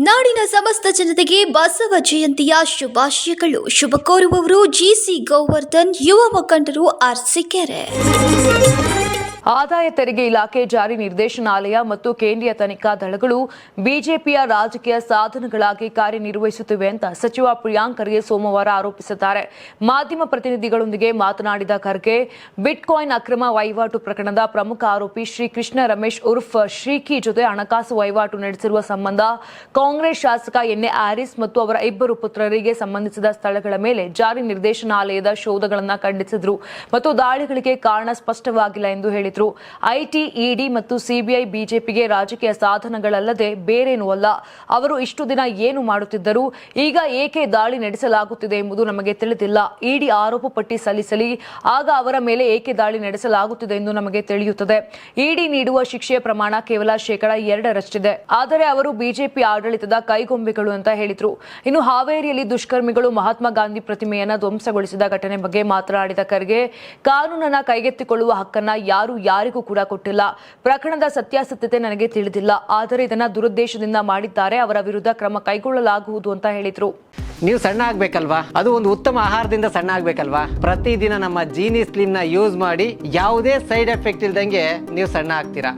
ನಾಡಿನ ಸಮಸ್ತ ಜನತೆಗೆ ಬಸವ ಜಯಂತಿಯ ಶುಭಾಶಯಗಳು. ಶುಭ ಕೋರುವವರು ಜಿಸಿ ಗೋವರ್ಧನ್, ಯುವ ಮುಖಂಡರು, ಅರಸೀಕೆರೆ. ಆದಾಯ ತೆರಿಗೆ ಇಲಾಖೆ, ಜಾರಿ ನಿರ್ದೇಶನಾಲಯ ಮತ್ತು ಕೇಂದ್ರೀಯ ತನಿಖಾ ದಳಗಳು ಬಿಜೆಪಿಯ ರಾಜಕೀಯ ಸಾಧನಗಳಾಗಿ ಕಾರ್ಯನಿರ್ವಹಿಸುತ್ತಿವೆ ಅಂತ ಸಚಿವ ಪ್ರಿಯಾಂಕ್ ಖರ್ಗೆ ಸೋಮವಾರ ಆರೋಪಿಸಿದ್ದಾರೆ. ಮಾಧ್ಯಮ ಪ್ರತಿನಿಧಿಗಳೊಂದಿಗೆ ಮಾತನಾಡಿದ ಖರ್ಗೆ, ಬಿಟ್ಕಾಯಿನ್ ಅಕ್ರಮ ವಹಿವಾಟು ಪ್ರಕರಣದ ಪ್ರಮುಖ ಆರೋಪಿ ಶ್ರೀ ಕೃಷ್ಣ ರಮೇಶ್ ಉರ್ಫ್ ಶ್ರೀಕಿ ಜೊತೆ ಹಣಕಾಸು ವಹಿವಾಟು ನಡೆಸಿರುವ ಸಂಬಂಧ ಕಾಂಗ್ರೆಸ್ ಶಾಸಕ ಎನ್ಎ ಆರಿಸ್ ಮತ್ತು ಅವರ ಇಬ್ಬರು ಪುತ್ರರಿಗೆ ಸಂಬಂಧಿಸಿದ ಸ್ಥಳಗಳ ಮೇಲೆ ಜಾರಿ ನಿರ್ದೇಶನಾಲಯದ ಶೋಧಗಳನ್ನು ಖಂಡಿಸಿದರು ಮತ್ತು ದಾಳಿಗಳಿಗೆ ಕಾರಣ ಸ್ಪಷ್ಟವಾಗಿಲ್ಲ ಎಂದು ಹೇಳಿದರು. ಐಟಿ, ಇಡಿ ಮತ್ತು ಸಿಬಿಐ ಬಿಜೆಪಿಗೆ ರಾಜಕೀಯ ಸಾಧನಗಳಲ್ಲದೆ ಬೇರೇನೂ ಅಲ್ಲ. ಅವರು ಇಷ್ಟು ದಿನ ಏನು ಮಾಡುತ್ತಿದ್ದರು, ಈಗ ಏಕೆ ದಾಳಿ ನಡೆಸಲಾಗುತ್ತಿದೆ ಎಂಬುದು ನಮಗೆ ತಿಳಿದಿಲ್ಲ. ಇಡಿ ಆರೋಪ ಪಟ್ಟಿ ಸಲ್ಲಿಸಲಿ, ಆಗ ಅವರ ಮೇಲೆ ಏಕೆ ದಾಳಿ ನಡೆಸಲಾಗುತ್ತಿದೆ ಎಂದು ನಮಗೆ ತಿಳಿಯುತ್ತದೆ. ಇಡಿ ನೀಡುವ ಶಿಕ್ಷೆಯ ಪ್ರಮಾಣ ಕೇವಲ 2% ಆದರೆ ಅವರು ಬಿಜೆಪಿ ಆಡಳಿತದ ಕೈಗೊಂಬೆಗಳು ಅಂತ ಹೇಳಿದ್ರು. ಇನ್ನು ಹಾವೇರಿಯಲ್ಲಿ ದುಷ್ಕರ್ಮಿಗಳು ಮಹಾತ್ಮ ಗಾಂಧಿ ಪ್ರತಿಮೆಯನ್ನ ಧ್ವಂಸಗೊಳಿಸಿದ ಘಟನೆ ಬಗ್ಗೆ ಮಾತನಾಡಿದ ಖರ್ಗೆ, ಕಾನೂನನ್ನ ಕೈಗೆತ್ತಿಕೊಳ್ಳುವ ಹಕ್ಕನ್ನ ಯಾರಿಗೂ ಕೂಡ ಕೊಟ್ಟಿಲ್ಲ. ಪ್ರಕರಣದ ಸತ್ಯಾಸತ್ಯತೆ ನನಗೆ ತಿಳಿದಿಲ್ಲ, ಆದರೆ ಇದನ್ನ ದುರುದ್ದೇಶದಿಂದ ಮಾಡಿದ್ದಾರೆ. ಅವರ ವಿರುದ್ಧ ಕ್ರಮ ಕೈಗೊಳ್ಳಲಾಗುವುದು ಅಂತ ಹೇಳಿದ್ರು. ನೀವು ಸಣ್ಣ ಆಗ್ಬೇಕಲ್ವಾ, ಅದು ಒಂದು ಉತ್ತಮ ಆಹಾರದಿಂದ ಸಣ್ಣ ಆಗ್ಬೇಕಲ್ವಾ. ಪ್ರತಿದಿನ ನಮ್ಮ ಜೀನಿ ಸ್ಲಿಮ್ ನ ಯೂಸ್ ಮಾಡಿ ಯಾವುದೇ ಸೈಡ್ ಎಫೆಕ್ಟ್ ಇಲ್ದಂಗೆ ನೀವು ಸಣ್ಣ ಆಗ್ತೀರಾ.